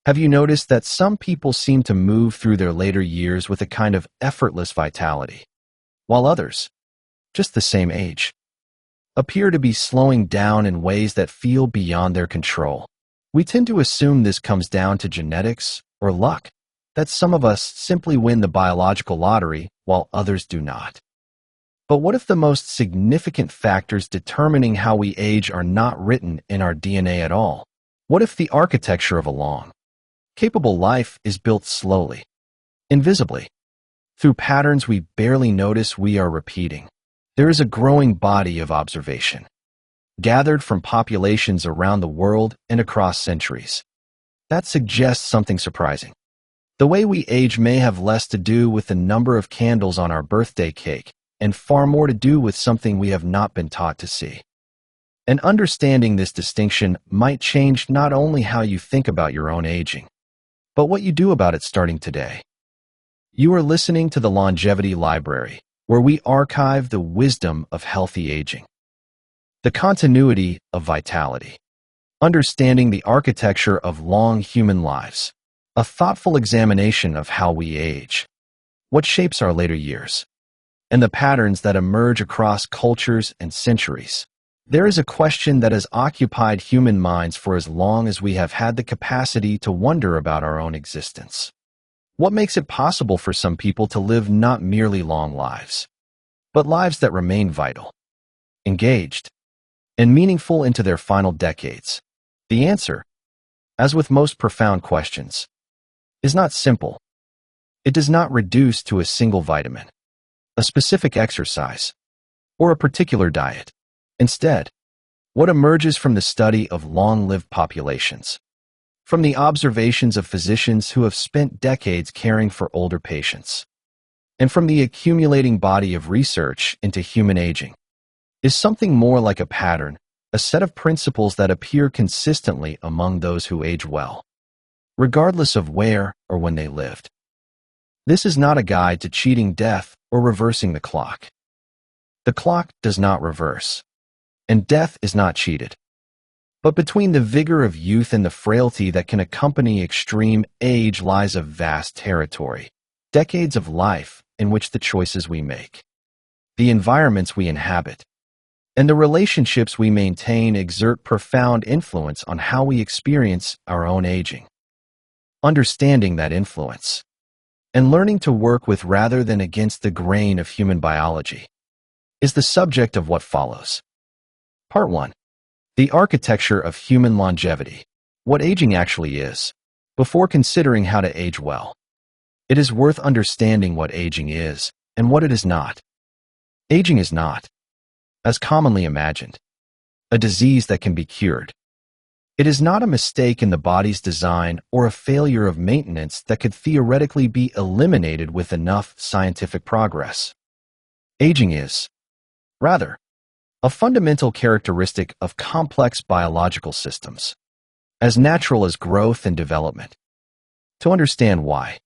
Have you noticed that some people seem to move through their later years with a kind of effortless vitality, while others, just the same age, appear to be slowing down in ways that feel beyond their control? We tend to assume this comes down to genetics or luck, that some of us simply win the biological lottery while others do not. But what if the most significant factors determining how we age are not written in our DNA at all? What if the architecture of a long, capable life is built slowly, invisibly, through patterns we barely notice we are repeating? There is a growing body of observation, gathered from populations around the world and across centuries, that suggests something surprising. The way we age may have less to do with the number of candles on our birthday cake and far more to do with something we have not been taught to see. And understanding this distinction might change not only how you think about your own aging, but what you do about it starting today. You are listening to the Longevity Library, where we archive the wisdom of healthy aging, the continuity of vitality, understanding the architecture of long human lives, a thoughtful examination of how we age, what shapes our later years, and the patterns that emerge across cultures and centuries. There is a question that has occupied human minds for as long as we have had the capacity to wonder about our own existence. What makes it possible for some people to live not merely long lives, but lives that remain vital, engaged, and meaningful into their final decades? The answer, as with most profound questions, is not simple. It does not reduce to a single vitamin, a specific exercise, or a particular diet. Instead, what emerges from the study of long-lived populations, from the observations of physicians who have spent decades caring for older patients, and from the accumulating body of research into human aging, is something more like a pattern, a set of principles that appear consistently among those who age well, regardless of where or when they lived. This is not a guide to cheating death or reversing the clock. The clock does not reverse, and death is not cheated. But between the vigor of youth and the frailty that can accompany extreme age lies a vast territory, decades of life in which the choices we make, the environments we inhabit, and the relationships we maintain exert profound influence on how we experience our own aging. Understanding that influence, and learning to work with rather than against the grain of human biology, is the subject of what follows. Part 1. The architecture of human longevity. What aging actually is. Before considering how to age well, it is worth understanding what aging is and what it is not. Aging is not, as commonly imagined, a disease that can be cured. It is not a mistake in the body's design or a failure of maintenance that could theoretically be eliminated with enough scientific progress. Aging is, rather, a fundamental characteristic of complex biological systems, as natural as growth and development. To understand why,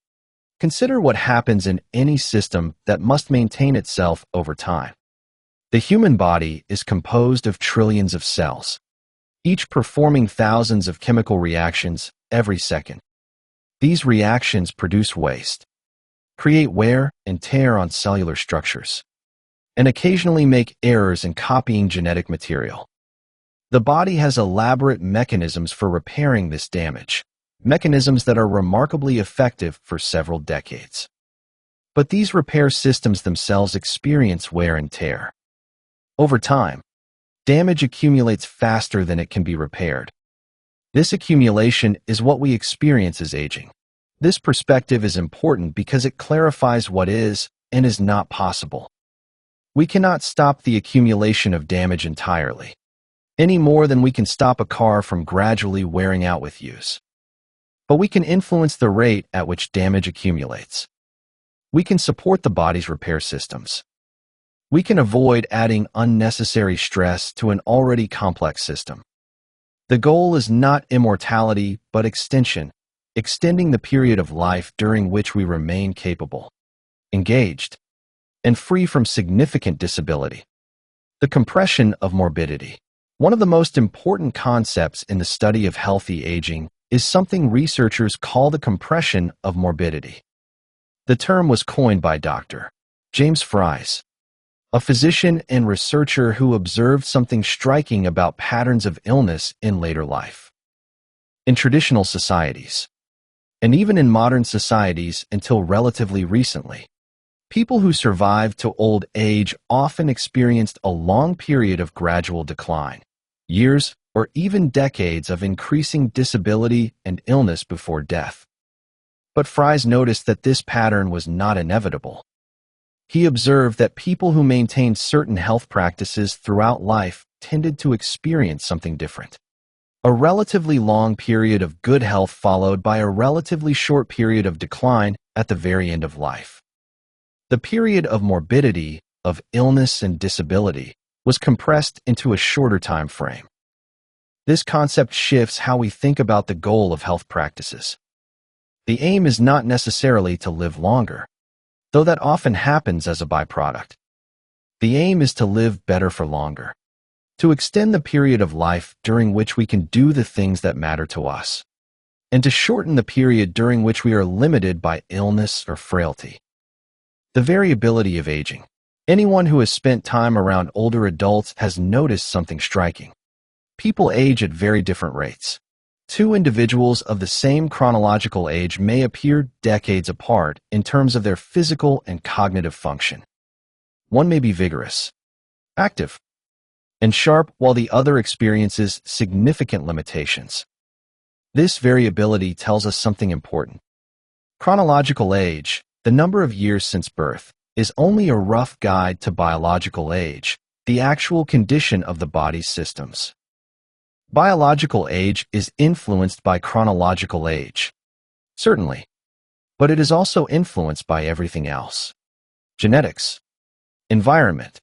consider what happens in any system that must maintain itself over time. The human body is composed of trillions of cells, each performing thousands of chemical reactions every second. These reactions produce waste, create wear and tear on cellular structures, and occasionally make errors in copying genetic material. The body has elaborate mechanisms for repairing this damage, mechanisms that are remarkably effective for several decades. But these repair systems themselves experience wear and tear. Over time, damage accumulates faster than it can be repaired. This accumulation is what we experience as aging. This perspective is important because it clarifies what is and is not possible. We cannot stop the accumulation of damage entirely, any more than we can stop a car from gradually wearing out with use. But we can influence the rate at which damage accumulates. We can support the body's repair systems. We can avoid adding unnecessary stress to an already complex system. The goal is not immortality, but extension, extending the period of life during which we remain capable, engaged, and free from significant disability. The compression of morbidity. One of the most important concepts in the study of healthy aging is something researchers call the compression of morbidity. The term was coined by Dr. James Fries, a physician and researcher who observed something striking about patterns of illness in later life. In traditional societies, and even in modern societies until relatively recently, people who survived to old age often experienced a long period of gradual decline, years or even decades of increasing disability and illness before death. But Fries noticed that this pattern was not inevitable. He observed that people who maintained certain health practices throughout life tended to experience something different. A relatively long period of good health followed by a relatively short period of decline at the very end of life. The period of morbidity, of illness and disability, was compressed into a shorter time frame. This concept shifts how we think about the goal of health practices. The aim is not necessarily to live longer, though that often happens as a byproduct. The aim is to live better for longer, to extend the period of life during which we can do the things that matter to us, and to shorten the period during which we are limited by illness or frailty. The variability of aging. Anyone who has spent time around older adults has noticed something striking. People age at very different rates. Two individuals of the same chronological age may appear decades apart in terms of their physical and cognitive function. One may be vigorous, active, and sharp, while the other experiences significant limitations. This variability tells us something important. Chronological age, the number of years since birth, is only a rough guide to biological age, the actual condition of the body's systems. Biological age is influenced by chronological age, certainly, but it is also influenced by everything else: genetics, environment,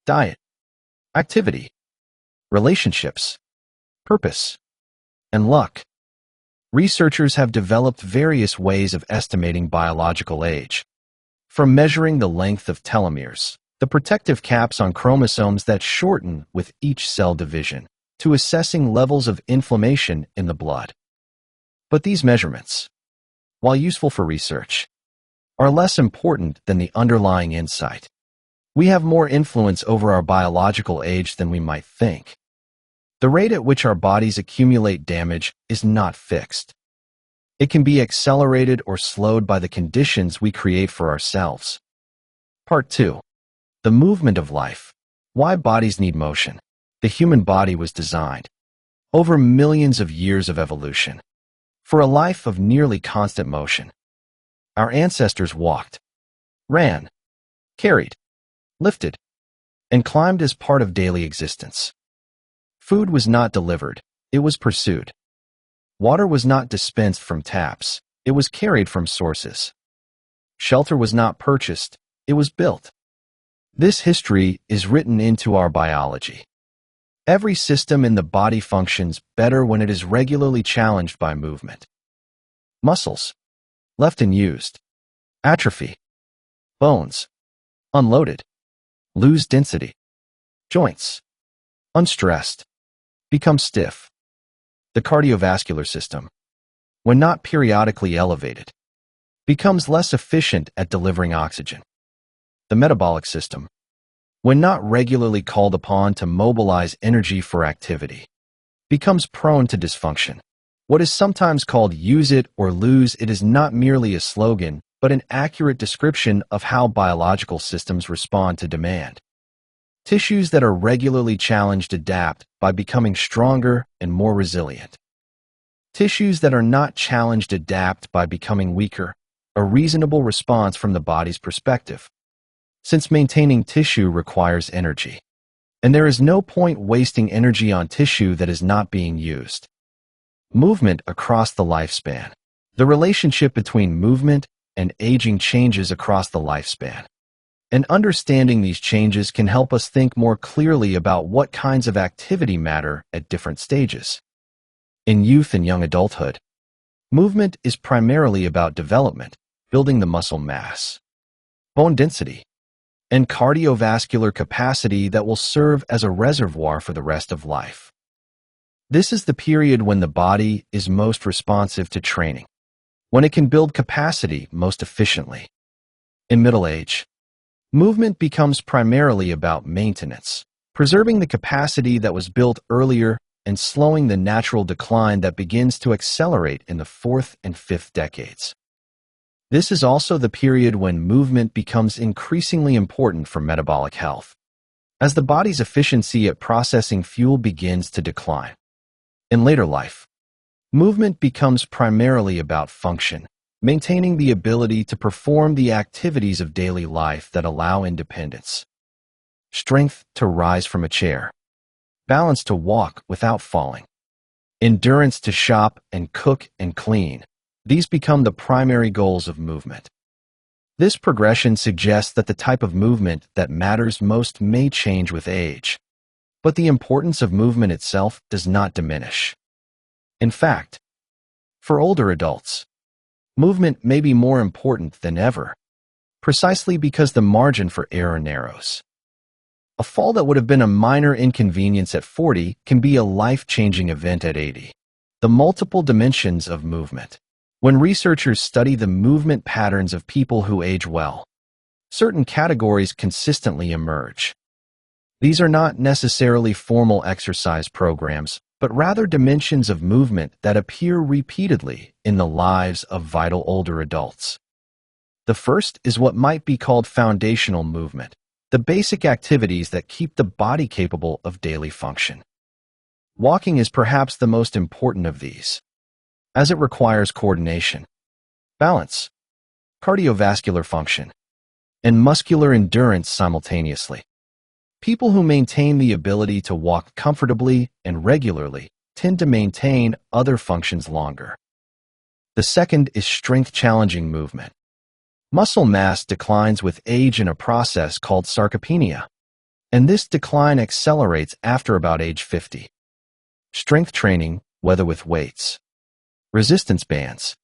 diet, activity, relationships, purpose, and luck. Researchers have developed various ways of estimating biological age, from measuring the length of telomeres, the protective caps on chromosomes that shorten with each cell division, to assessing levels of inflammation in the blood. But these measurements, while useful for research, are less important than the underlying insight. We have more influence over our biological age than we might think. The rate at which our bodies accumulate damage is not fixed. It can be accelerated or slowed by the conditions we create for ourselves. Part 2. The movement of life. Why bodies need motion. The human body was designed, over millions of years of evolution, for a life of nearly constant motion. Our ancestors walked, ran, carried, lifted, and climbed as part of daily existence. Food was not delivered, it was pursued. Water was not dispensed from taps, it was carried from sources. Shelter was not purchased, it was built. This history is written into our biology. Every system in the body functions better when it is regularly challenged by movement. Muscles, left unused, atrophy. Bones, unloaded, lose density. Joints, unstressed, become stiff. The cardiovascular system, when not periodically elevated, becomes less efficient at delivering oxygen. The metabolic system, when not regularly called upon to mobilize energy for activity, becomes prone to dysfunction. What is sometimes called use it or lose it is not merely a slogan, but an accurate description of how biological systems respond to demand. Tissues that are regularly challenged adapt by becoming stronger and more resilient. Tissues that are not challenged adapt by becoming weaker, a reasonable response from the body's perspective, since maintaining tissue requires energy, and there is no point wasting energy on tissue that is not being used. Movement across the lifespan. The relationship between movement and aging changes across the lifespan, and understanding these changes can help us think more clearly about what kinds of activity matter at different stages. In youth and young adulthood, movement is primarily about development, building the muscle mass, bone density, and cardiovascular capacity that will serve as a reservoir for the rest of life. This is the period when the body is most responsive to training, when it can build capacity most efficiently. In middle age, movement becomes primarily about maintenance, preserving the capacity that was built earlier and slowing the natural decline that begins to accelerate in the fourth and fifth decades. This is also the period when movement becomes increasingly important for metabolic health, as the body's efficiency at processing fuel begins to decline. In later life, movement becomes primarily about function, maintaining the ability to perform the activities of daily life that allow independence. Strength to rise from a chair, balance to walk without falling, endurance to shop and cook and clean. These become the primary goals of movement. This progression suggests that the type of movement that matters most may change with age, but the importance of movement itself does not diminish. In fact, for older adults, movement may be more important than ever, precisely because the margin for error narrows. A fall that would have been a minor inconvenience at 40 can be a life-changing event at 80. The multiple dimensions of movement. When researchers study the movement patterns of people who age well, certain categories consistently emerge. These are not necessarily formal exercise programs, but rather dimensions of movement that appear repeatedly in the lives of vital older adults. The first is what might be called foundational movement, the basic activities that keep the body capable of daily function. Walking is perhaps the most important of these, as it requires coordination, balance, cardiovascular function, and muscular endurance simultaneously. People who maintain the ability to walk comfortably and regularly tend to maintain other functions longer. The second is strength-challenging movement. Muscle mass declines with age in a process called sarcopenia, and this decline accelerates after about age 50. Strength training, whether with weights, resistance bands,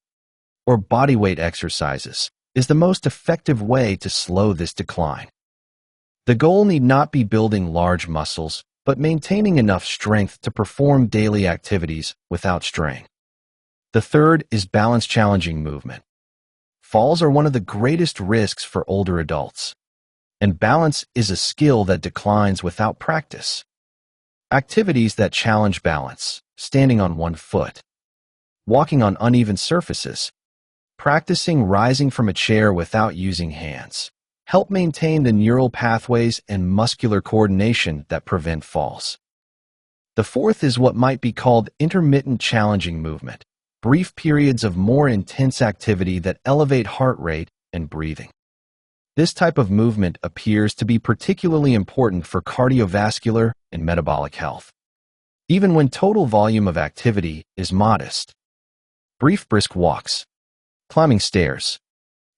or bodyweight exercises, is the most effective way to slow this decline. The goal need not be building large muscles, but maintaining enough strength to perform daily activities without strain. The third is balance-challenging movement. Falls are one of the greatest risks for older adults, and balance is a skill that declines without practice. Activities that challenge balance, standing on one foot, walking on uneven surfaces, practicing rising from a chair without using hands, help maintain the neural pathways and muscular coordination that prevent falls. The fourth is what might be called intermittent challenging movement, brief periods of more intense activity that elevate heart rate and breathing. This type of movement appears to be particularly important for cardiovascular and metabolic health, even when total volume of activity is modest. Brief brisk walks, climbing stairs,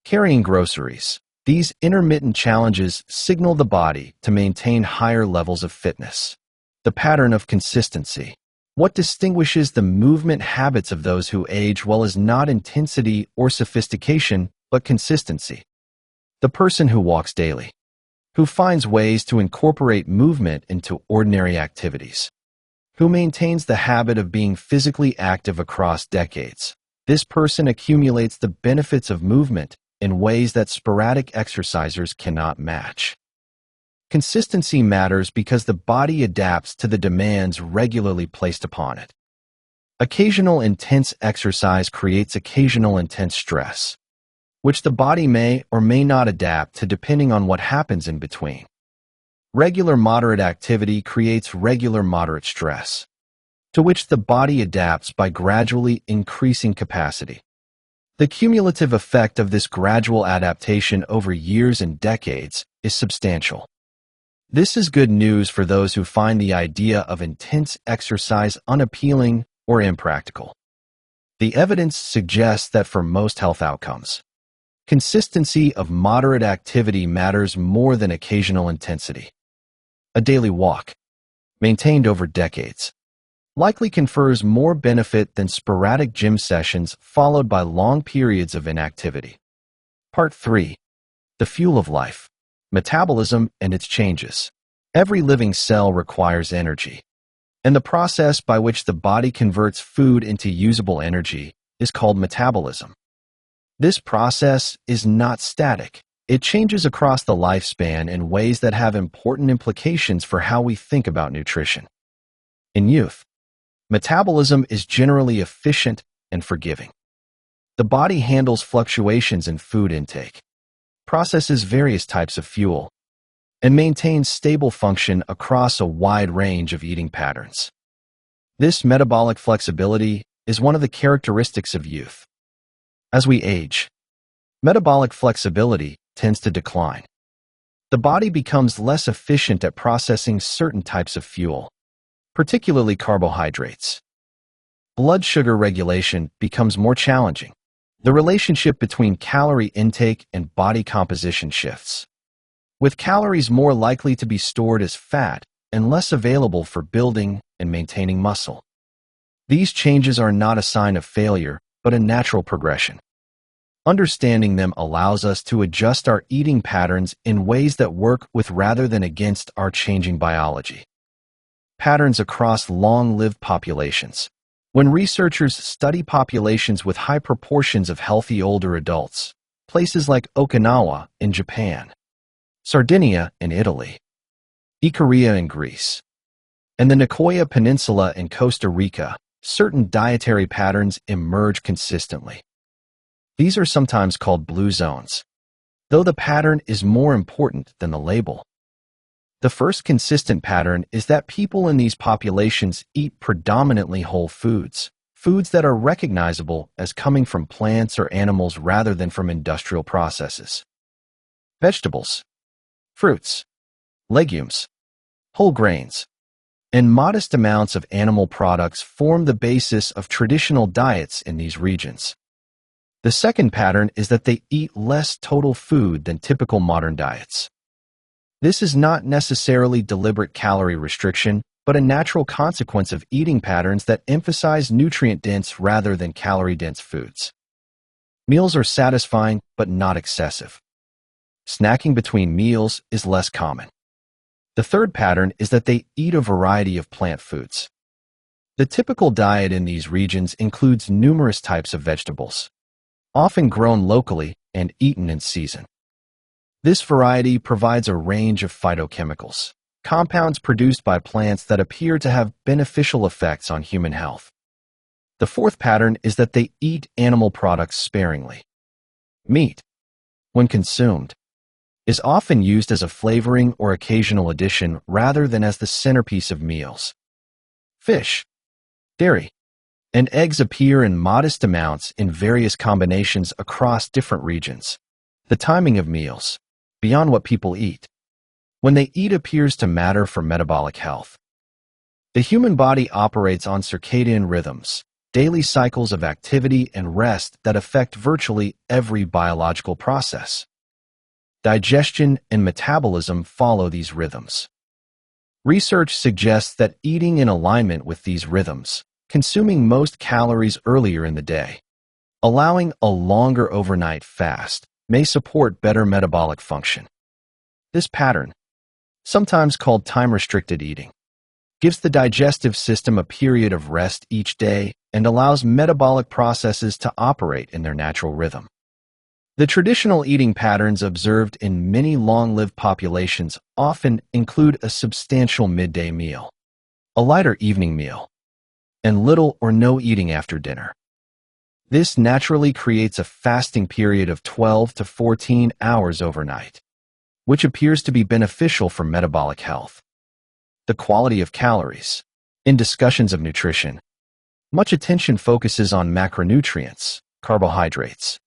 carrying groceries. These intermittent challenges signal the body to maintain higher levels of fitness. The pattern of consistency. What distinguishes the movement habits of those who age well is not intensity or sophistication, but consistency. The person who walks daily, who finds ways to incorporate movement into ordinary activities, who maintains the habit of being physically active across decades. This person accumulates the benefits of movement in ways that sporadic exercisers cannot match. Consistency matters because the body adapts to the demands regularly placed upon it. Occasional intense exercise creates occasional intense stress, which the body may or may not adapt to depending on what happens in between. Regular moderate activity creates regular moderate stress, to which the body adapts by gradually increasing capacity. The cumulative effect of this gradual adaptation over years and decades is substantial. This is good news for those who find the idea of intense exercise unappealing or impractical. The evidence suggests that for most health outcomes, consistency of moderate activity matters more than occasional intensity. A daily walk, maintained over decades, likely confers more benefit than sporadic gym sessions followed by long periods of inactivity. Part 3. The fuel of life. Metabolism and its changes. Every living cell requires energy. And the process by which the body converts food into usable energy is called metabolism. This process is not static. It changes across the lifespan in ways that have important implications for how we think about nutrition. In youth, metabolism is generally efficient and forgiving. The body handles fluctuations in food intake, processes various types of fuel, and maintains stable function across a wide range of eating patterns. This metabolic flexibility is one of the characteristics of youth. As we age, metabolic flexibility tends to decline. The body becomes less efficient at processing certain types of fuel, particularly carbohydrates. Blood sugar regulation becomes more challenging. The relationship between calorie intake and body composition shifts, with calories more likely to be stored as fat and less available for building and maintaining muscle. These changes are not a sign of failure, but a natural progression. Understanding them allows us to adjust our eating patterns in ways that work with rather than against our changing biology. Patterns across long-lived populations. When researchers study populations with high proportions of healthy older adults, places like Okinawa in Japan, Sardinia in Italy, Ikaria in Greece, and the Nicoya Peninsula in Costa Rica, certain dietary patterns emerge consistently. These are sometimes called blue zones, though the pattern is more important than the label. The first consistent pattern is that people in these populations eat predominantly whole foods, foods that are recognizable as coming from plants or animals rather than from industrial processes. Vegetables, fruits, legumes, whole grains, and modest amounts of animal products form the basis of traditional diets in these regions. The second pattern is that they eat less total food than typical modern diets. This is not necessarily deliberate calorie restriction, but a natural consequence of eating patterns that emphasize nutrient-dense rather than calorie-dense foods. Meals are satisfying, but not excessive. Snacking between meals is less common. The third pattern is that they eat a variety of plant foods. The typical diet in these regions includes numerous types of vegetables, often grown locally and eaten in season. This variety provides a range of phytochemicals, compounds produced by plants that appear to have beneficial effects on human health. The fourth pattern is that they eat animal products sparingly. Meat, when consumed, is often used as a flavoring or occasional addition rather than as the centerpiece of meals. Fish, dairy, and eggs appear in modest amounts in various combinations across different regions. The timing of meals, beyond what people eat, when they eat appears to matter for metabolic health. The human body operates on circadian rhythms, daily cycles of activity and rest that affect virtually every biological process. Digestion and metabolism follow these rhythms. Research suggests that eating in alignment with these rhythms, consuming most calories earlier in the day, allowing a longer overnight fast, may support better metabolic function. This pattern, sometimes called time-restricted eating, gives the digestive system a period of rest each day and allows metabolic processes to operate in their natural rhythm. The traditional eating patterns observed in many long-lived populations often include a substantial midday meal, a lighter evening meal, and little or no eating after dinner. This naturally creates a fasting period of 12 to 14 hours overnight, which appears to be beneficial for metabolic health. The quality of calories. In discussions of nutrition, much attention focuses on macronutrients, carbohydrates,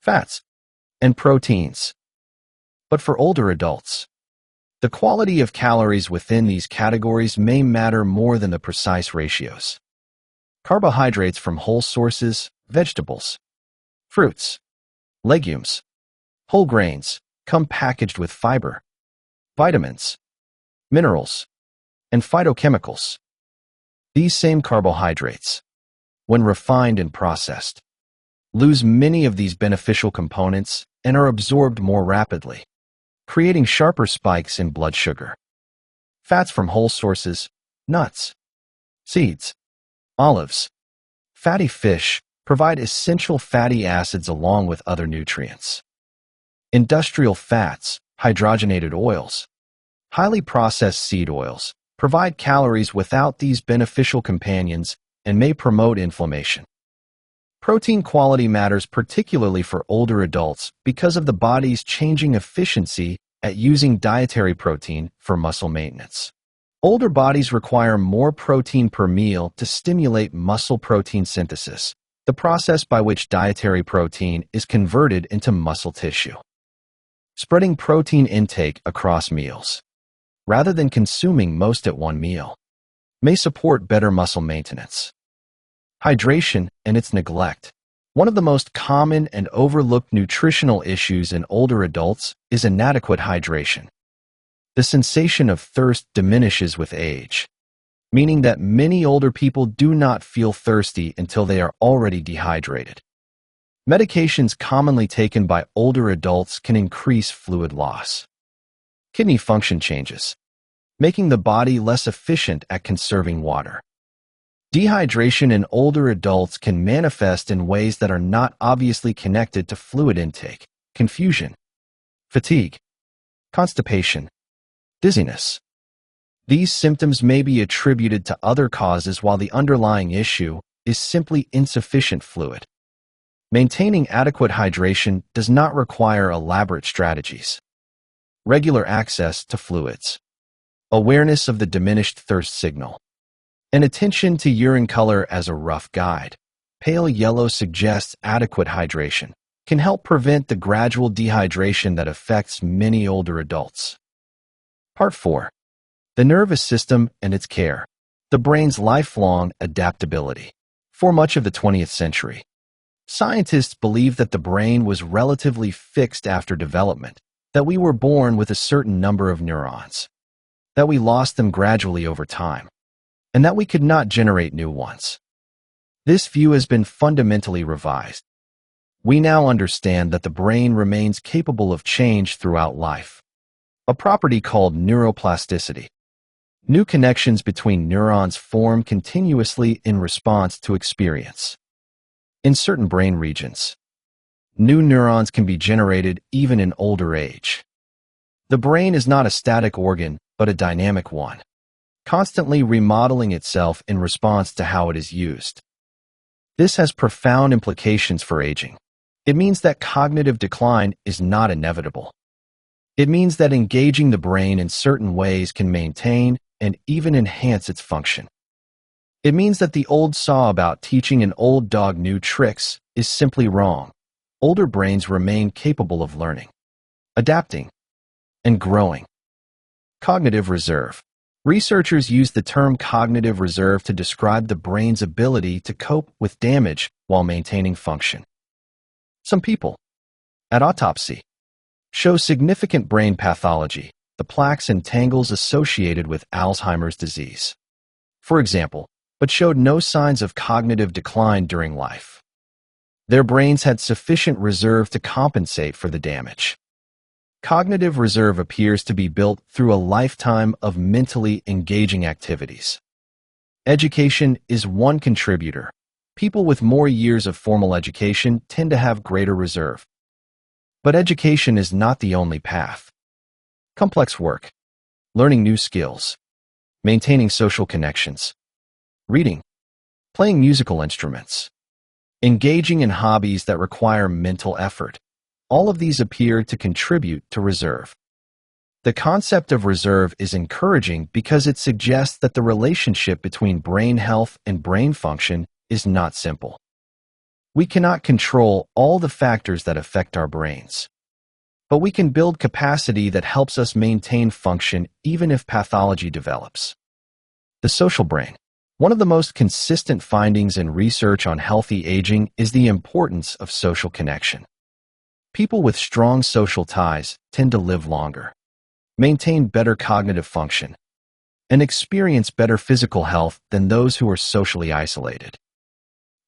fats, and proteins. But for older adults, the quality of calories within these categories may matter more than the precise ratios. Carbohydrates from whole sources, vegetables, fruits, legumes, whole grains, come packaged with fiber, vitamins, minerals, and phytochemicals. These same carbohydrates, when refined and processed, lose many of these beneficial components and are absorbed more rapidly, creating sharper spikes in blood sugar. Fats from whole sources, nuts, Seeds, olives, fatty fish provide essential fatty acids along with other nutrients. Industrial fats, hydrogenated oils, highly processed seed oils provide calories without these beneficial companions and may promote inflammation. Protein quality matters particularly for older adults because of the body's changing efficiency at using dietary protein for muscle maintenance. Older bodies require more protein per meal to stimulate muscle protein synthesis, the process by which dietary protein is converted into muscle tissue. Spreading protein intake across meals, rather than consuming most at one meal, may support better muscle maintenance. Hydration and its neglect. One of the most common and overlooked nutritional issues in older adults is inadequate hydration. The sensation of thirst diminishes with age, meaning that many older people do not feel thirsty until they are already dehydrated. Medications commonly taken by older adults can increase fluid loss. Kidney function changes, making the body less efficient at conserving water. Dehydration in older adults can manifest in ways that are not obviously connected to fluid intake, confusion, fatigue, constipation, dizziness. These symptoms may be attributed to other causes while the underlying issue is simply insufficient fluid. Maintaining adequate hydration does not require elaborate strategies. Regular access to fluids, awareness of the diminished thirst signal, and attention to urine color as a rough guide. Pale yellow suggests adequate hydration, can help prevent the gradual dehydration that affects many older adults. Part 4. The nervous system and its care. The brain's lifelong adaptability. For much of the 20th century, scientists believed that the brain was relatively fixed after development, that we were born with a certain number of neurons, that we lost them gradually over time, and that we could not generate new ones. This view has been fundamentally revised. We now understand that the brain remains capable of change throughout life, a property called neuroplasticity. New connections between neurons form continuously in response to experience. In certain brain regions, new neurons can be generated even in older age. The brain is not a static organ, but a dynamic one, constantly remodeling itself in response to how it is used. This has profound implications for aging. It means that cognitive decline is not inevitable. It means that engaging the brain in certain ways can maintain and even enhance its function. It means that the old saw about teaching an old dog new tricks is simply wrong. Older brains remain capable of learning, adapting, and growing. Cognitive reserve. Researchers use the term cognitive reserve to describe the brain's ability to cope with damage while maintaining function. Some people, at autopsy, show significant brain pathology, the plaques and tangles associated with Alzheimer's disease, for example, but showed no signs of cognitive decline during life. Their brains had sufficient reserve to compensate for the damage. Cognitive reserve appears to be built through a lifetime of mentally engaging activities. Education is one contributor. People with more years of formal education tend to have greater reserve. But education is not the only path. Complex work, learning new skills, maintaining social connections, reading, playing musical instruments, engaging in hobbies that require mental effort. All of these appear to contribute to reserve. The concept of reserve is encouraging because it suggests that the relationship between brain health and brain function is not simple. We cannot control all the factors that affect our brains, but we can build capacity that helps us maintain function even if pathology develops. The social brain. One of the most consistent findings in research on healthy aging is the importance of social connection. People with strong social ties tend to live longer, maintain better cognitive function, and experience better physical health than those who are socially isolated.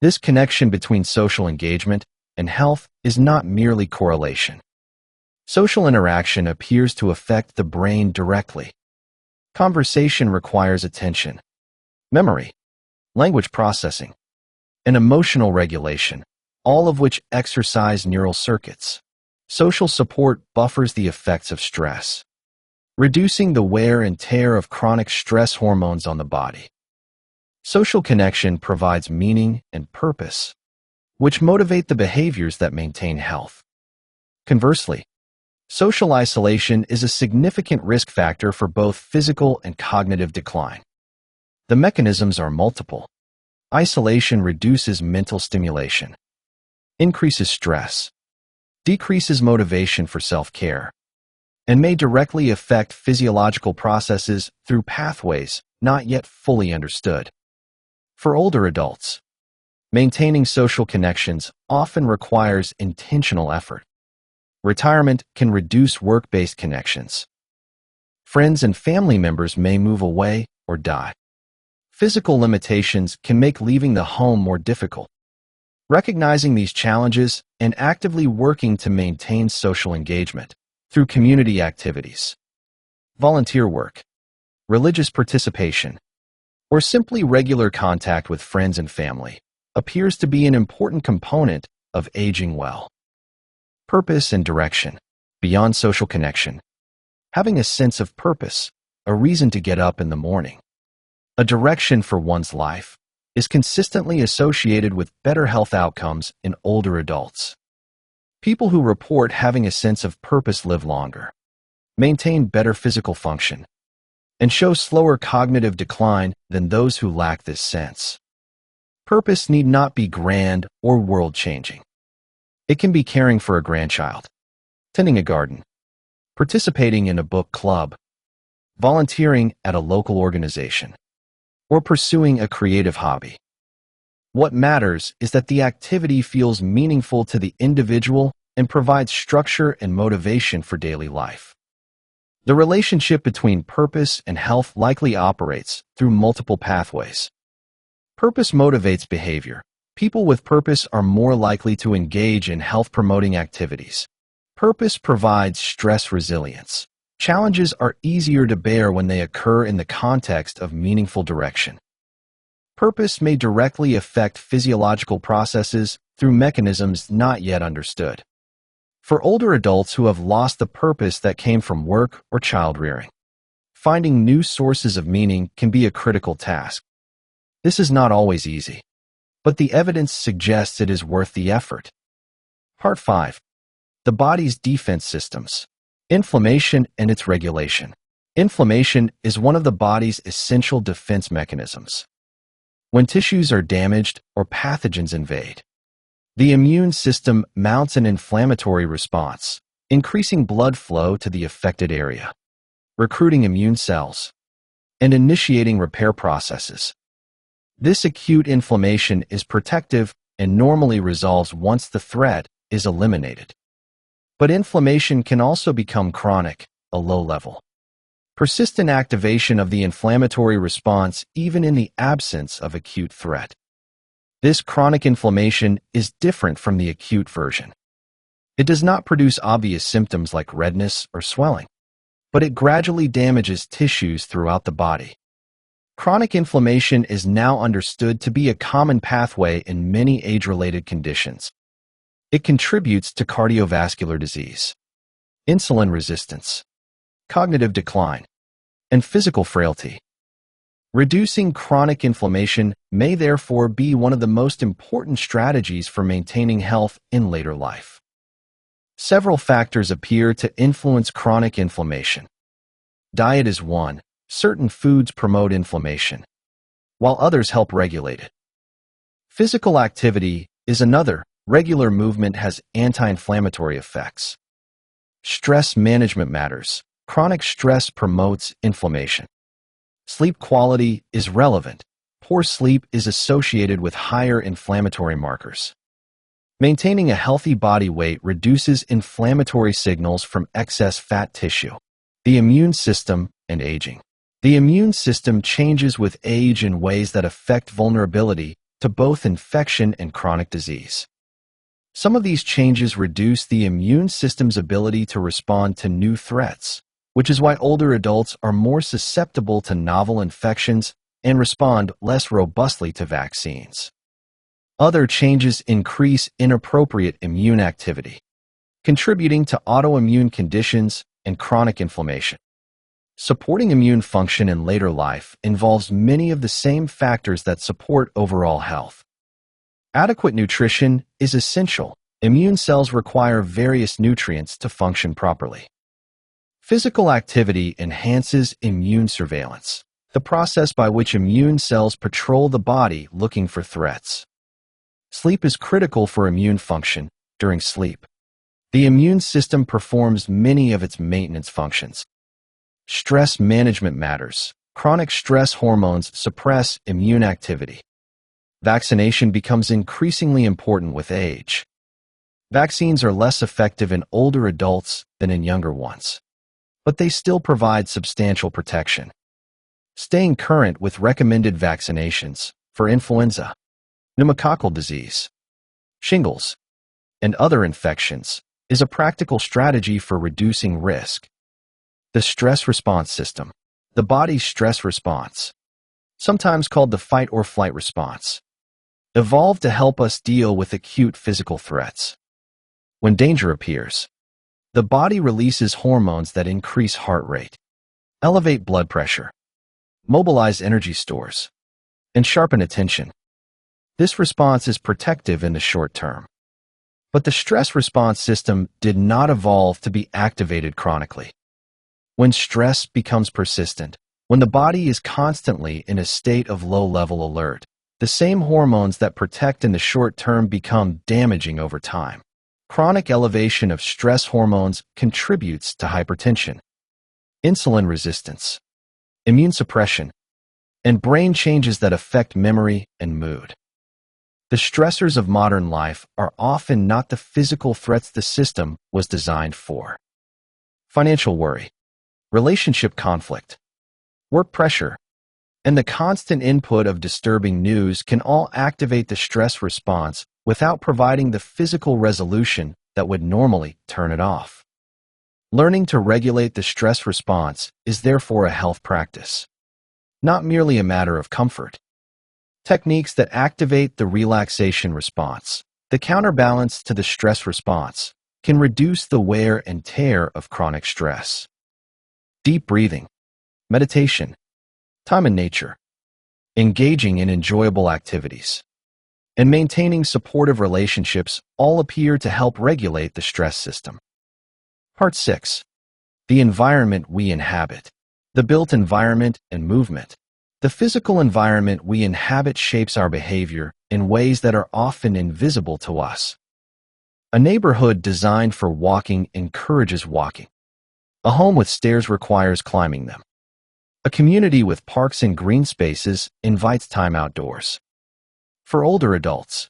This connection between social engagement and health is not merely correlation. Social interaction appears to affect the brain directly. Conversation requires attention, memory, language processing, and emotional regulation, all of which exercise neural circuits. Social support buffers the effects of stress, reducing the wear and tear of chronic stress hormones on the body. Social connection provides meaning and purpose, which motivate the behaviors that maintain health. Conversely, social isolation is a significant risk factor for both physical and cognitive decline. The mechanisms are multiple. Isolation reduces mental stimulation, increases stress, decreases motivation for self-care, and may directly affect physiological processes through pathways not yet fully understood. For older adults, maintaining social connections often requires intentional effort. Retirement can reduce work-based connections. Friends and family members may move away or die. Physical limitations can make leaving the home more difficult. Recognizing these challenges and actively working to maintain social engagement through community activities, volunteer work, religious participation, or simply regular contact with friends and family appears to be an important component of aging well. Purpose and direction. Beyond social connection, having a sense of purpose, a reason to get up in the morning, a direction for one's life, is consistently associated with better health outcomes in older adults. People who report having a sense of purpose live longer, maintain better physical function, and show slower cognitive decline than those who lack this sense. Purpose need not be grand or world-changing. It can be caring for a grandchild, tending a garden, participating in a book club, volunteering at a local organization, or pursuing a creative hobby. What matters is that the activity feels meaningful to the individual and provides structure and motivation for daily life. The relationship between purpose and health likely operates through multiple pathways. Purpose motivates behavior. People with purpose are more likely to engage in health-promoting activities. Purpose provides stress resilience. Challenges are easier to bear when they occur in the context of meaningful direction. Purpose may directly affect physiological processes through mechanisms not yet understood. For older adults who have lost the purpose that came from work or child-rearing, finding new sources of meaning can be a critical task. This is not always easy, but the evidence suggests it is worth the effort. Part 5. The body's defense systems. Inflammation and its regulation. Inflammation is one of the body's essential defense mechanisms. When tissues are damaged or pathogens invade, the immune system mounts an inflammatory response, increasing blood flow to the affected area, recruiting immune cells, and initiating repair processes. This acute inflammation is protective and normally resolves once the threat is eliminated. But inflammation can also become chronic, a low level. Persistent activation of the inflammatory response even in the absence of acute threat. This chronic inflammation is different from the acute version. It does not produce obvious symptoms like redness or swelling, but it gradually damages tissues throughout the body. Chronic inflammation is now understood to be a common pathway in many age-related conditions. It contributes to cardiovascular disease, insulin resistance, cognitive decline, and physical frailty. Reducing chronic inflammation may therefore be one of the most important strategies for maintaining health in later life. Several factors appear to influence chronic inflammation. Diet is one. Certain foods promote inflammation, while others help regulate it. Physical activity is another. Regular movement has anti-inflammatory effects. Stress management matters. Chronic stress promotes inflammation. Sleep quality is relevant. Poor sleep is associated with higher inflammatory markers. Maintaining a healthy body weight reduces inflammatory signals from excess fat tissue. The immune system and aging. The immune system changes with age in ways that affect vulnerability to both infection and chronic disease. Some of these changes reduce the immune system's ability to respond to new threats, which is why older adults are more susceptible to novel infections and respond less robustly to vaccines. Other changes increase inappropriate immune activity, contributing to autoimmune conditions and chronic inflammation. Supporting immune function in later life involves many of the same factors that support overall health. Adequate nutrition is essential. Immune cells require various nutrients to function properly. Physical activity enhances immune surveillance, the process by which immune cells patrol the body looking for threats. Sleep is critical for immune function. During sleep, the immune system performs many of its maintenance functions. Stress management matters. Chronic stress hormones suppress immune activity. Vaccination becomes increasingly important with age. Vaccines are less effective in older adults than in younger ones, but they still provide substantial protection. Staying current with recommended vaccinations for influenza, pneumococcal disease, shingles, and other infections is a practical strategy for reducing risk. The stress response system, the body's stress response, sometimes called the fight or flight response, evolved to help us deal with acute physical threats. When danger appears, the body releases hormones that increase heart rate, elevate blood pressure, mobilize energy stores, and sharpen attention. This response is protective in the short term. But the stress response system did not evolve to be activated chronically. When stress becomes persistent, when the body is constantly in a state of low-level alert, the same hormones that protect in the short term become damaging over time. Chronic elevation of stress hormones contributes to hypertension, insulin resistance, immune suppression, and brain changes that affect memory and mood. The stressors of modern life are often not the physical threats the system was designed for. Financial worry, relationship conflict, work pressure, and the constant input of disturbing news can all activate the stress response without providing the physical resolution that would normally turn it off. Learning to regulate the stress response is therefore a health practice, not merely a matter of comfort. Techniques that activate the relaxation response, the counterbalance to the stress response, can reduce the wear and tear of chronic stress. Deep breathing, meditation, time in nature, engaging in enjoyable activities, and maintaining supportive relationships all appear to help regulate the stress system. Part 6. The environment we inhabit. The built environment and movement. The physical environment we inhabit shapes our behavior in ways that are often invisible to us. A neighborhood designed for walking encourages walking. A home with stairs requires climbing them. A community with parks and green spaces invites time outdoors. For older adults,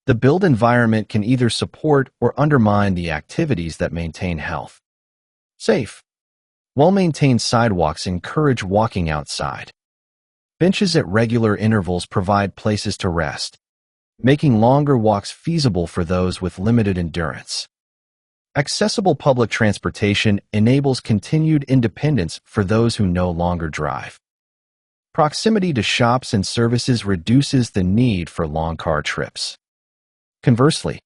the built environment can either support or undermine the activities that maintain health. Safe, well-maintained sidewalks encourage walking outside. Benches at regular intervals provide places to rest, making longer walks feasible for those with limited endurance. Accessible public transportation enables continued independence for those who no longer drive. Proximity to shops and services reduces the need for long car trips. Conversely,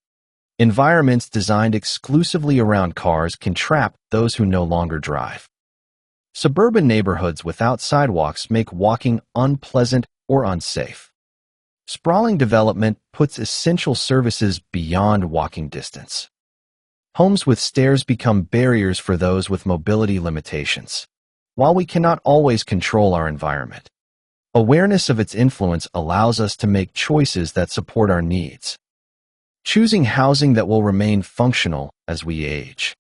environments designed exclusively around cars can trap those who no longer drive. Suburban neighborhoods without sidewalks make walking unpleasant or unsafe. Sprawling development puts essential services beyond walking distance. Homes with stairs become barriers for those with mobility limitations. While we cannot always control our environment, awareness of its influence allows us to make choices that support our needs. Choosing housing that will remain functional as we age.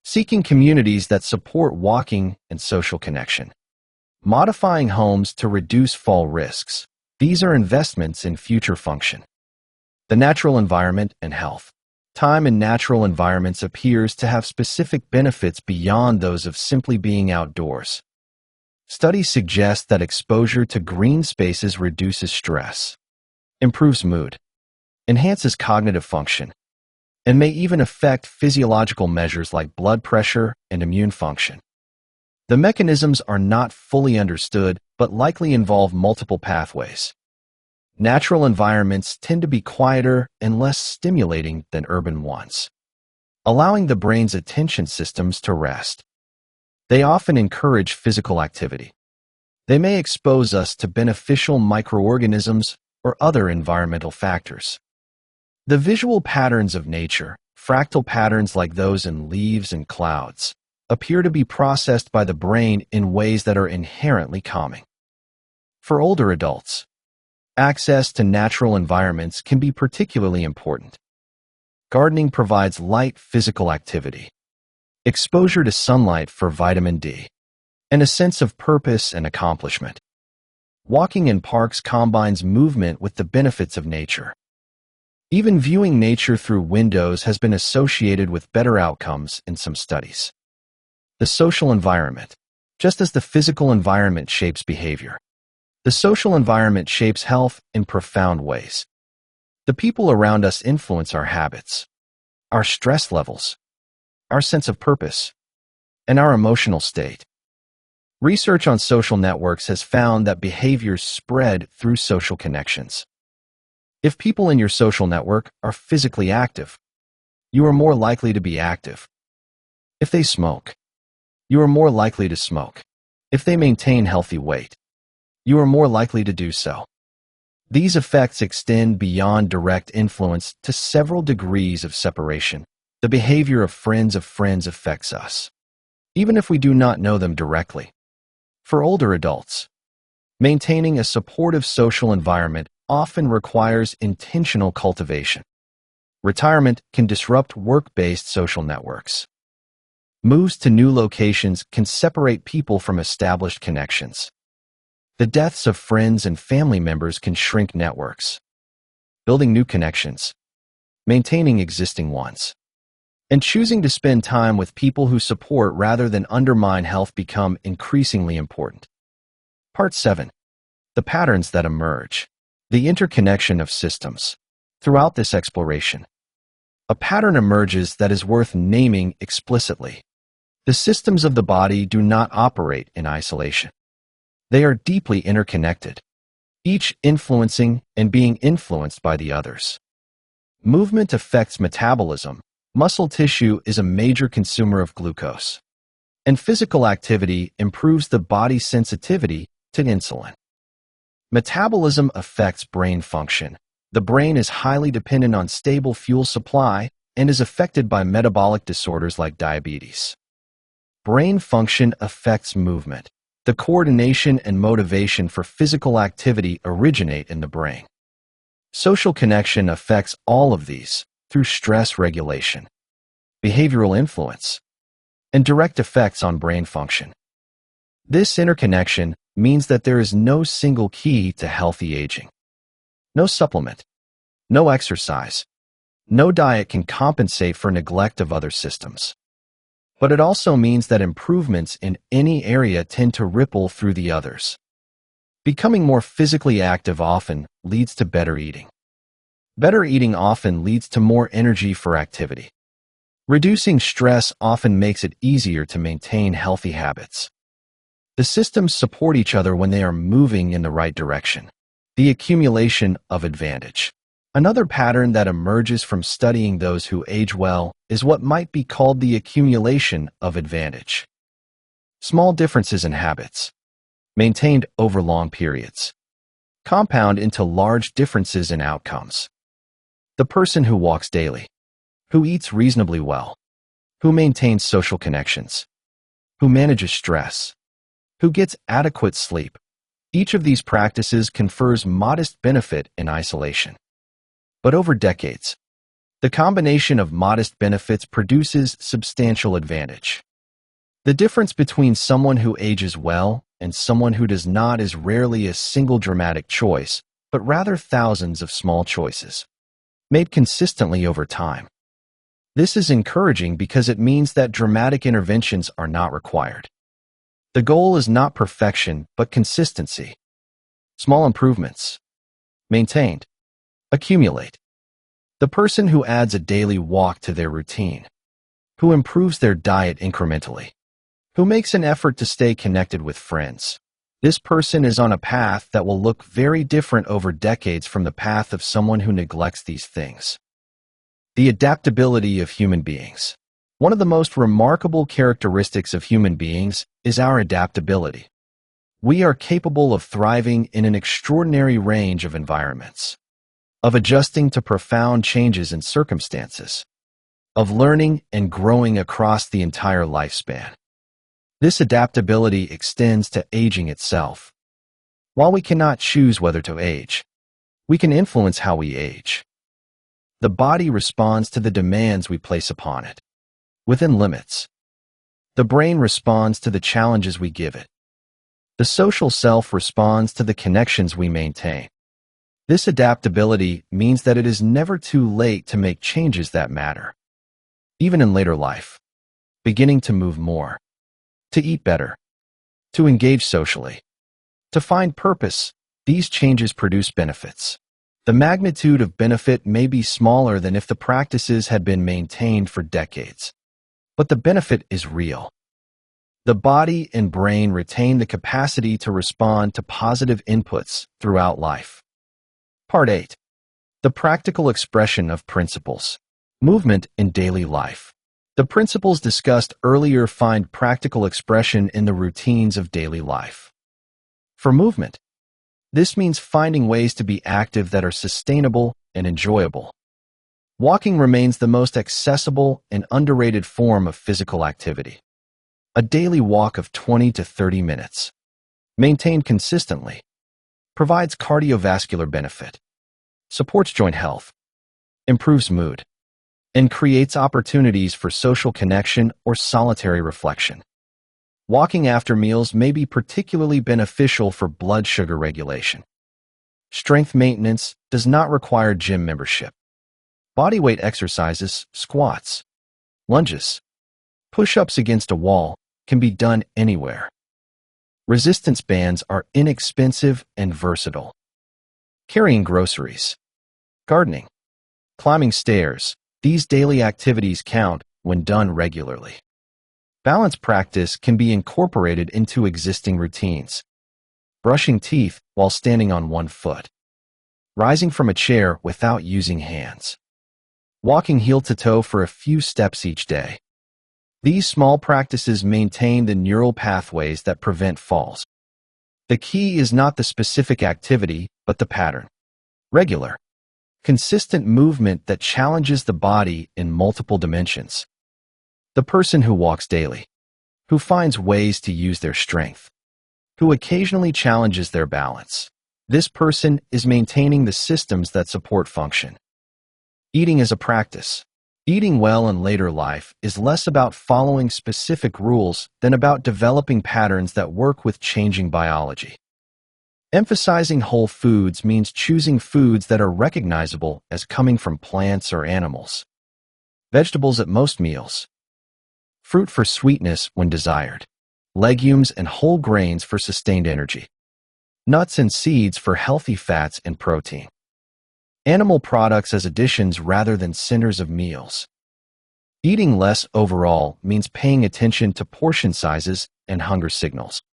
Seeking communities that support walking and social connection. Modifying homes to reduce fall risks. These are investments in future function. The natural environment and health. Time in natural environments appears to have specific benefits beyond those of simply being outdoors. Studies suggest that exposure to green spaces reduces stress, improves mood, enhances cognitive function, and may even affect physiological measures like blood pressure and immune function. The mechanisms are not fully understood, but likely involve multiple pathways. Natural environments tend to be quieter and less stimulating than urban ones, allowing the brain's attention systems to rest. They often encourage physical activity. They may expose us to beneficial microorganisms or other environmental factors. The visual patterns of nature, fractal patterns like those in leaves and clouds, appear to be processed by the brain in ways that are inherently calming. For older adults, access to natural environments can be particularly important. Gardening provides light physical activity, exposure to sunlight for vitamin D, and a sense of purpose and accomplishment. Walking in parks combines movement with the benefits of nature. Even viewing nature through windows has been associated with better outcomes in some studies. The social environment. Just as the physical environment shapes behavior, the social environment shapes health in profound ways. The people around us influence our habits, our stress levels, our sense of purpose, and our emotional state. Research on social networks has found that behaviors spread through social connections. If people in your social network are physically active, you are more likely to be active. If they smoke, you are more likely to smoke. If they maintain healthy weight, you are more likely to do so. These effects extend beyond direct influence to several degrees of separation. The behavior of friends affects us, even if we do not know them directly. For older adults, maintaining a supportive social environment often requires intentional cultivation. Retirement can disrupt work-based social networks. Moves to new locations can separate people from established connections. The deaths of friends and family members can shrink networks. Building new connections, maintaining existing ones, and choosing to spend time with people who support rather than undermine health become increasingly important. Part 7. The patterns that emerge. The interconnection of systems. Throughout this exploration, a pattern emerges that is worth naming explicitly. The systems of the body do not operate in isolation. They are deeply interconnected, each influencing and being influenced by the others. Movement affects metabolism. Muscle tissue is a major consumer of glucose, and physical activity improves the body's sensitivity to insulin. Metabolism affects brain function. The brain is highly dependent on stable fuel supply and is affected by metabolic disorders like diabetes. Brain function affects movement. The coordination and motivation for physical activity originate in the brain. Social connection affects all of these through stress regulation, behavioral influence, and direct effects on brain function. This interconnection means that there is no single key to healthy aging. No supplement, no exercise, no diet can compensate for neglect of other systems. But it also means that improvements in any area tend to ripple through the others. Becoming more physically active often leads to better eating. Better eating often leads to more energy for activity. Reducing stress often makes it easier to maintain healthy habits. The systems support each other when they are moving in the right direction. The accumulation of advantage. Another pattern that emerges from studying those who age well is what might be called the accumulation of advantage. Small differences in habits, maintained over long periods, compound into large differences in outcomes. The person who walks daily, who eats reasonably well, who maintains social connections, who manages stress, who gets adequate sleep. Each of these practices confers modest benefit in isolation. But over decades, the combination of modest benefits produces substantial advantage. The difference between someone who ages well and someone who does not is rarely a single dramatic choice, but rather thousands of small choices, made consistently over time. This is encouraging because it means that dramatic interventions are not required. The goal is not perfection, but consistency. Small improvements, maintained, accumulate. The person who adds a daily walk to their routine, who improves their diet incrementally, who makes an effort to stay connected with friends. This person is on a path that will look very different over decades from the path of someone who neglects these things. The adaptability of human beings. One of the most remarkable characteristics of human beings is our adaptability. We are capable of thriving in an extraordinary range of environments, of adjusting to profound changes in circumstances, of learning and growing across the entire lifespan. This adaptability extends to aging itself. While we cannot choose whether to age, we can influence how we age. The body responds to the demands we place upon it, within limits. The brain responds to the challenges we give it. The social self responds to the connections we maintain. This adaptability means that it is never too late to make changes that matter. Even in later life, beginning to move more, to eat better, to engage socially, to find purpose, these changes produce benefits. The magnitude of benefit may be smaller than if the practices had been maintained for decades, but the benefit is real. The body and brain retain the capacity to respond to positive inputs throughout life. Part 8. The practical expression of principles. Movement in daily life. The principles discussed earlier find practical expression in the routines of daily life. For movement, this means finding ways to be active that are sustainable and enjoyable. Walking remains the most accessible and underrated form of physical activity. A daily walk of 20 to 30 minutes, maintained consistently, provides cardiovascular benefit, supports joint health, improves mood, and creates opportunities for social connection or solitary reflection. Walking after meals may be particularly beneficial for blood sugar regulation. Strength maintenance does not require gym membership. Bodyweight exercises, squats, lunges, push-ups against a wall can be done anywhere. Resistance bands are inexpensive and versatile. Carrying groceries, gardening, climbing stairs, these daily activities count when done regularly. Balance practice can be incorporated into existing routines. Brushing teeth while standing on one foot. Rising from a chair without using hands. Walking heel to toe for a few steps each day. These small practices maintain the neural pathways that prevent falls. The key is not the specific activity, but the pattern. Regular, consistent movement that challenges the body in multiple dimensions. The person who walks daily, who finds ways to use their strength, who occasionally challenges their balance. This person is maintaining the systems that support function. Eating as a practice. Eating well in later life is less about following specific rules than about developing patterns that work with changing biology. Emphasizing whole foods means choosing foods that are recognizable as coming from plants or animals. Vegetables at most meals. Fruit for sweetness when desired. Legumes and whole grains for sustained energy. Nuts and seeds for healthy fats and protein. Animal products as additions rather than centers of meals. Eating less overall means paying attention to portion sizes and hunger signals.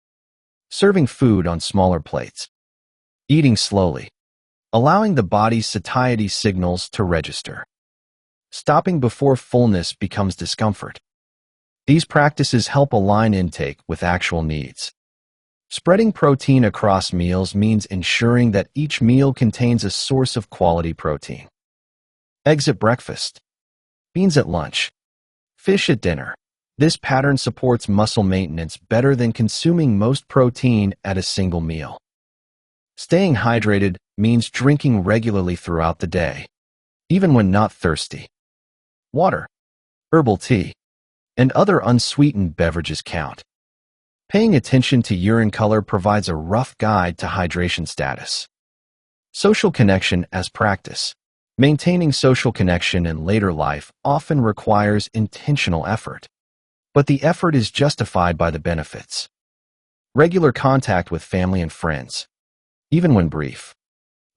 Serving food on smaller plates. Eating slowly. Allowing the body's satiety signals to register. Stopping before fullness becomes discomfort. These practices help align intake with actual needs. Spreading protein across meals means ensuring that each meal contains a source of quality protein. Eggs at breakfast. Beans at lunch. Fish at dinner. This pattern supports muscle maintenance better than consuming most protein at a single meal. Staying hydrated means drinking regularly throughout the day, even when not thirsty. Water, herbal tea, and other unsweetened beverages count. Paying attention to urine color provides a rough guide to hydration status. Social connection as practice. Maintaining social connection in later life often requires intentional effort, but the effort is justified by the benefits. Regular contact with family and friends, even when brief,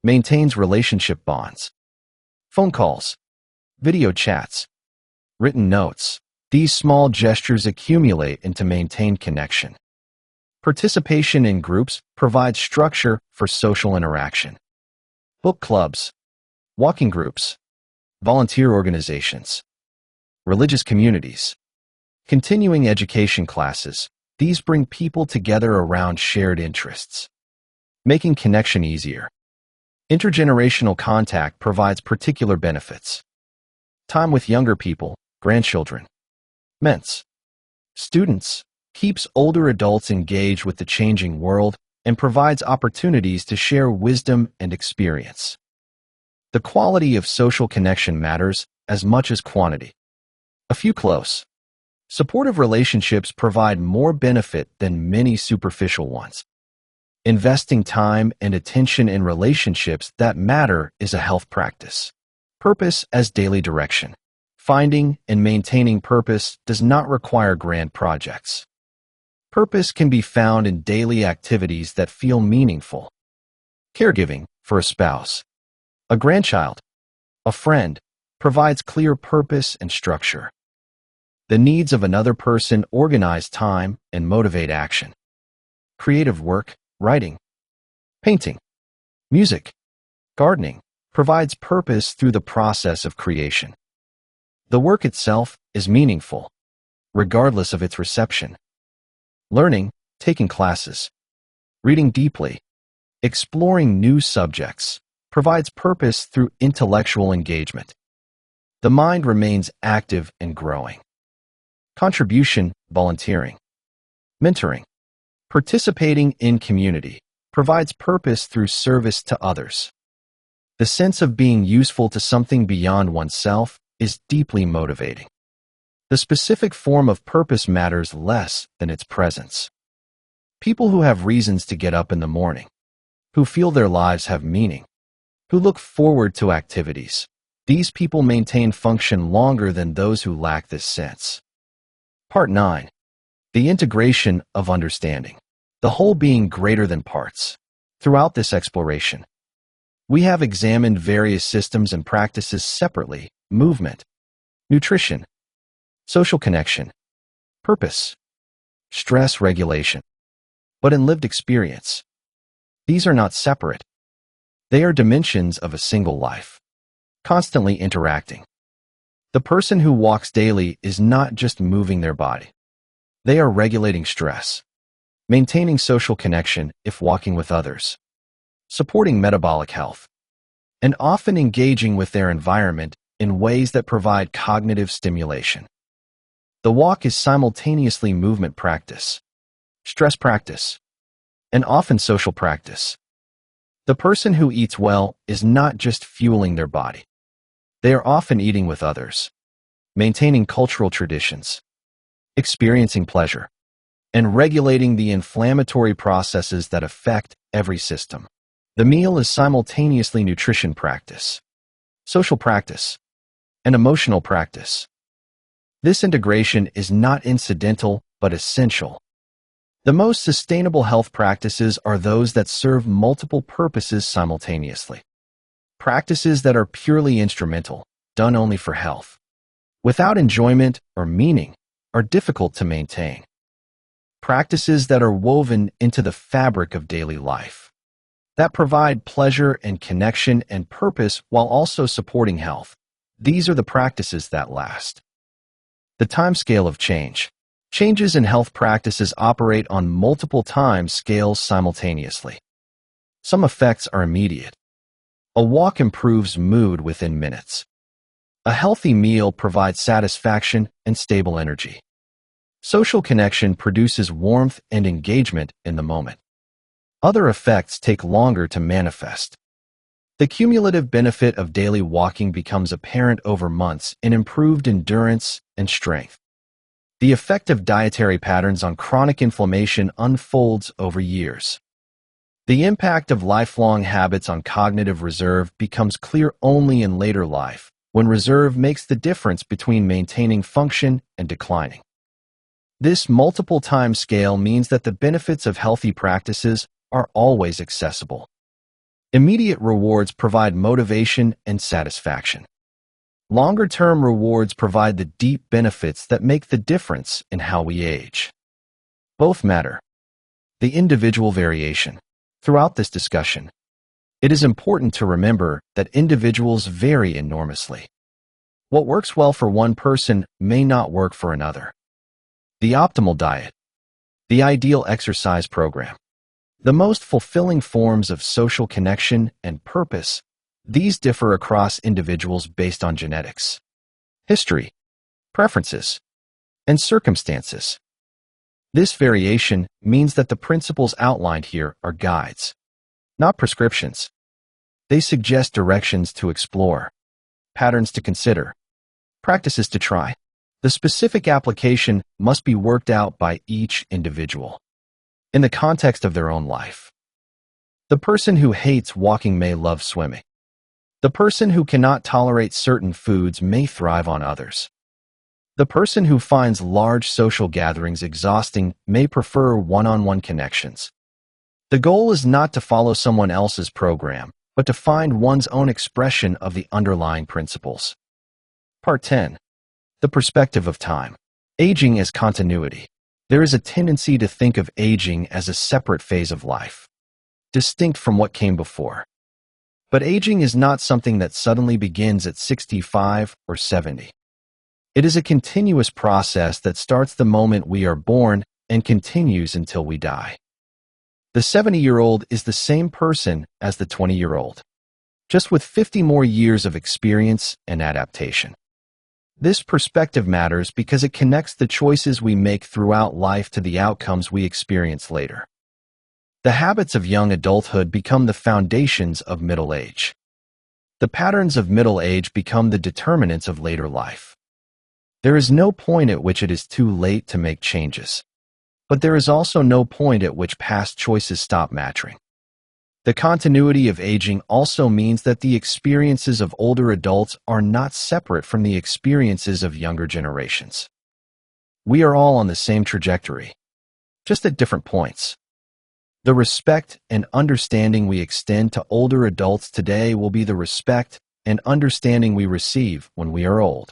maintains relationship bonds. Phone calls, video chats, written notes, These small gestures accumulate into maintained connection. Participation in groups provides structure for social interaction. Book clubs, walking groups, volunteer organizations, religious communities, continuing education classes, these bring people together around shared interests, making connection easier. Intergenerational contact provides particular benefits. Time with younger people, grandchildren, ments, students, keeps older adults engaged with the changing world and provides opportunities to share wisdom and experience. The quality of social connection matters as much as quantity. A few close, supportive relationships provide more benefit than many superficial ones. Investing time and attention in relationships that matter is a health practice. Purpose as daily direction. Finding and maintaining purpose does not require grand projects. Purpose can be found in daily activities that feel meaningful. Caregiving for a spouse, a grandchild, a friend provides clear purpose and structure. The needs of another person organize time and motivate action. Creative work, writing, painting, music, gardening provides purpose through the process of creation. The work itself is meaningful, regardless of its reception. Learning, taking classes, reading deeply, exploring new subjects provides purpose through intellectual engagement. The mind remains active and growing. Contribution, volunteering, mentoring, participating in community provides purpose through service to others. The sense of being useful to something beyond oneself is deeply motivating. The specific form of purpose matters less than its presence. People who have reasons to get up in the morning, who feel their lives have meaning, who look forward to activities, these people maintain function longer than those who lack this sense. Part 9. The integration of understanding. The whole being greater than parts. Throughout this exploration, we have examined various systems and practices separately: movement, nutrition, social connection, purpose, stress regulation. But in lived experience, these are not separate. They are dimensions of a single life, constantly interacting. The person who walks daily is not just moving their body. They are regulating stress, maintaining social connection if walking with others, supporting metabolic health, and often engaging with their environment in ways that provide cognitive stimulation. The walk is simultaneously movement practice, stress practice, and often social practice. The person who eats well is not just fueling their body. They are often eating with others, maintaining cultural traditions, experiencing pleasure, and regulating the inflammatory processes that affect every system. The meal is simultaneously nutrition practice, social practice, and emotional practice. This integration is not incidental, but essential. The most sustainable health practices are those that serve multiple purposes simultaneously. Practices that are purely instrumental, done only for health, without enjoyment or meaning, are difficult to maintain. Practices that are woven into the fabric of daily life, that provide pleasure and connection and purpose while also supporting health, these are the practices that last. The timescale of change. Changes in health practices operate on multiple time scales simultaneously. Some effects are immediate. A walk improves mood within minutes. A healthy meal provides satisfaction and stable energy. Social connection produces warmth and engagement in the moment. Other effects take longer to manifest. The cumulative benefit of daily walking becomes apparent over months in improved endurance and strength. The effect of dietary patterns on chronic inflammation unfolds over years. The impact of lifelong habits on cognitive reserve becomes clear only in later life, when reserve makes the difference between maintaining function and declining. This multiple time scale means that the benefits of healthy practices are always accessible. Immediate rewards provide motivation and satisfaction. Longer-term rewards provide the deep benefits that make the difference in how we age. Both matter. The individual variation. Throughout this discussion, it is important to remember that individuals vary enormously. What works well for one person may not work for another. The optimal diet. The ideal exercise program. The most fulfilling forms of social connection and purpose. These differ across individuals based on genetics, history, preferences, and circumstances. This variation means that the principles outlined here are guides, not prescriptions. They suggest directions to explore, patterns to consider, practices to try. The specific application must be worked out by each individual in the context of their own life. The person who hates walking may love swimming. The person who cannot tolerate certain foods may thrive on others. The person who finds large social gatherings exhausting may prefer one-on-one connections. The goal is not to follow someone else's program, but to find one's own expression of the underlying principles. Part 10. The perspective of time. Aging as continuity. There is a tendency to think of aging as a separate phase of life, distinct from what came before. But aging is not something that suddenly begins at 65 or 70. It is a continuous process that starts the moment we are born and continues until we die. The 70-year-old is the same person as the 20-year-old, just with 50 more years of experience and adaptation. This perspective matters because it connects the choices we make throughout life to the outcomes we experience later. The habits of young adulthood become the foundations of middle age. The patterns of middle age become the determinants of later life. There is no point at which it is too late to make changes, but there is also no point at which past choices stop mattering. The continuity of aging also means that the experiences of older adults are not separate from the experiences of younger generations. We are all on the same trajectory, just at different points. The respect and understanding we extend to older adults today will be the respect and understanding we receive when we are old.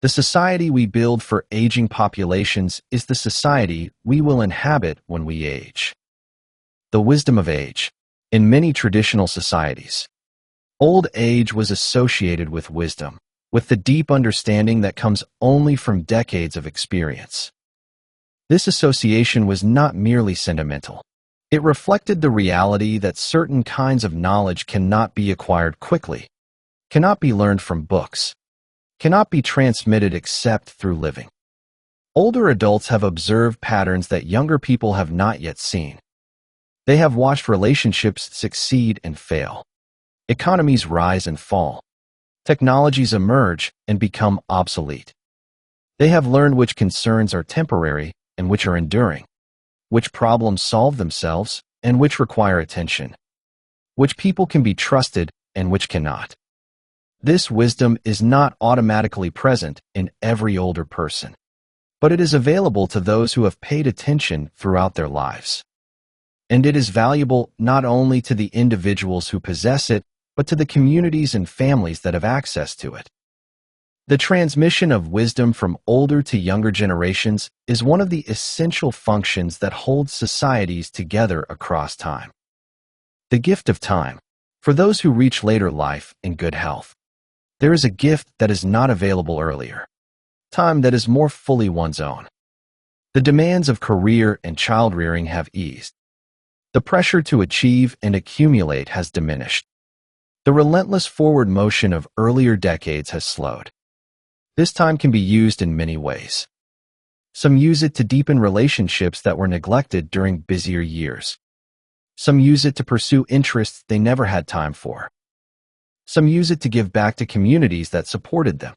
The society we build for aging populations is the society we will inhabit when we age. The wisdom of age. In many traditional societies, old age was associated with wisdom, with the deep understanding that comes only from decades of experience. This association was not merely sentimental. It reflected the reality that certain kinds of knowledge cannot be acquired quickly, cannot be learned from books, cannot be transmitted except through living. Older adults have observed patterns that younger people have not yet seen. They have watched relationships succeed and fail, economies rise and fall, technologies emerge and become obsolete. They have learned which concerns are temporary and which are enduring, which problems solve themselves and which require attention, which people can be trusted and which cannot. This wisdom is not automatically present in every older person, but it is available to those who have paid attention throughout their lives. And it is valuable not only to the individuals who possess it, but to the communities and families that have access to it. The transmission of wisdom from older to younger generations is one of the essential functions that holds societies together across time. The gift of time. For those who reach later life in good health, there is a gift that is not available earlier, time that is more fully one's own. The demands of career and child-rearing have eased. The pressure to achieve and accumulate has diminished. The relentless forward motion of earlier decades has slowed. This time can be used in many ways. Some use it to deepen relationships that were neglected during busier years. Some use it to pursue interests they never had time for. Some use it to give back to communities that supported them.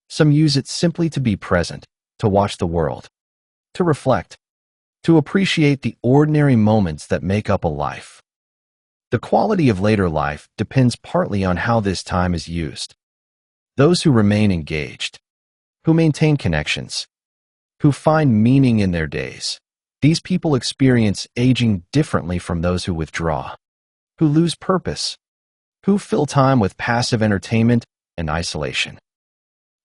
Some use it simply to be present, to watch the world, to reflect, to appreciate the ordinary moments that make up a life. The quality of later life depends partly on how this time is used. Those who remain engaged, who maintain connections, who find meaning in their days, these people experience aging differently from those who withdraw, who lose purpose, who fill time with passive entertainment, and isolation.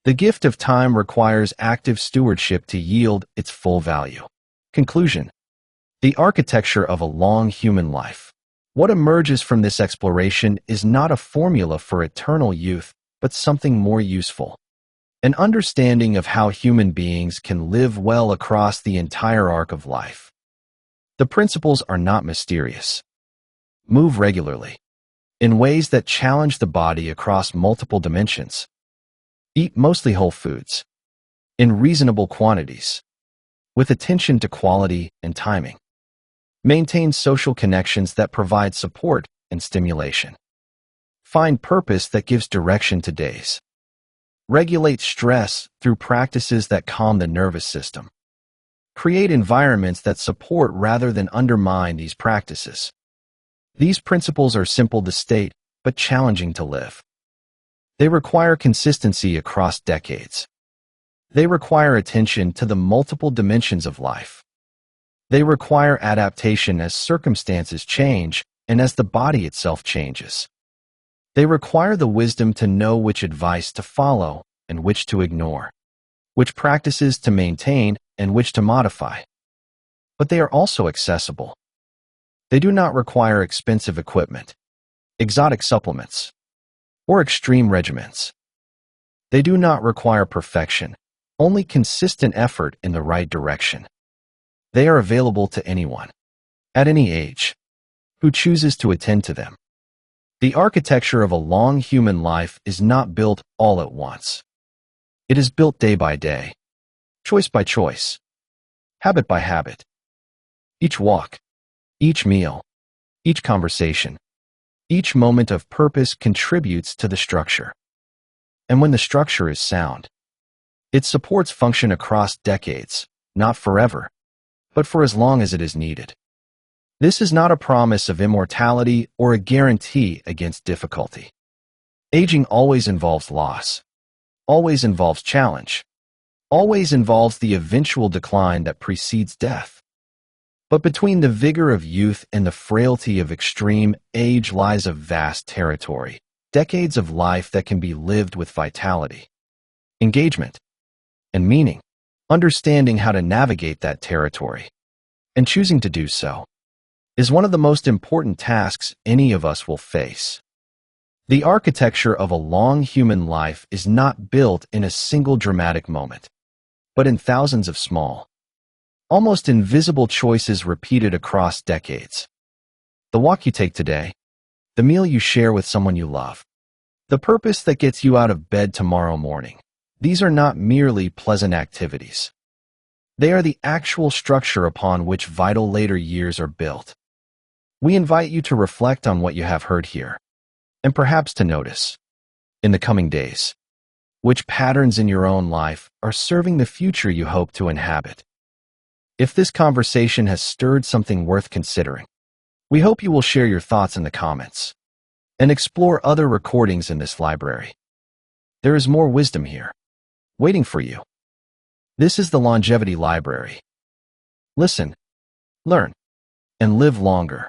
The gift of time requires active stewardship to yield its full value. Conclusion: the architecture of a long human life. What emerges from this exploration is not a formula for eternal youth, but something more useful. An understanding of how human beings can live well across the entire arc of life. The principles are not mysterious. Move regularly, in ways that challenge the body across multiple dimensions. Eat mostly whole foods, in reasonable quantities, with attention to quality and timing. Maintain social connections that provide support and stimulation. Find purpose that gives direction to days. Regulate stress through practices that calm the nervous system. Create environments that support rather than undermine these practices. These principles are simple to state, but challenging to live. They require consistency across decades. They require attention to the multiple dimensions of life. They require adaptation as circumstances change and as the body itself changes. They require the wisdom to know which advice to follow and which to ignore, which practices to maintain and which to modify. But they are also accessible. They do not require expensive equipment, exotic supplements, or extreme regimens. They do not require perfection, only consistent effort in the right direction. They are available to anyone, at any age, who chooses to attend to them. The architecture of a long human life is not built all at once. It is built day by day, choice by choice, habit by habit. Each walk, each meal, each conversation, each moment of purpose contributes to the structure. And when the structure is sound, it supports function across decades, not forever, but for as long as it is needed. This is not a promise of immortality or a guarantee against difficulty. Aging always involves loss, always involves challenge, always involves the eventual decline that precedes death. But between the vigor of youth and the frailty of extreme age lies a vast territory, decades of life that can be lived with vitality, engagement, and meaning. Understanding how to navigate that territory, and choosing to do so, is one of the most important tasks any of us will face. The architecture of a long human life is not built in a single dramatic moment, but in thousands of small, almost invisible choices repeated across decades. The walk you take today, the meal you share with someone you love, the purpose that gets you out of bed tomorrow morning. These are not merely pleasant activities. They are the actual structure upon which vital later years are built. We invite you to reflect on what you have heard here, and perhaps to notice, in the coming days, which patterns in your own life are serving the future you hope to inhabit. If this conversation has stirred something worth considering, we hope you will share your thoughts in the comments and explore other recordings in this library. There is more wisdom here, waiting for you. This is the Longevity Library. Listen, learn, and live longer.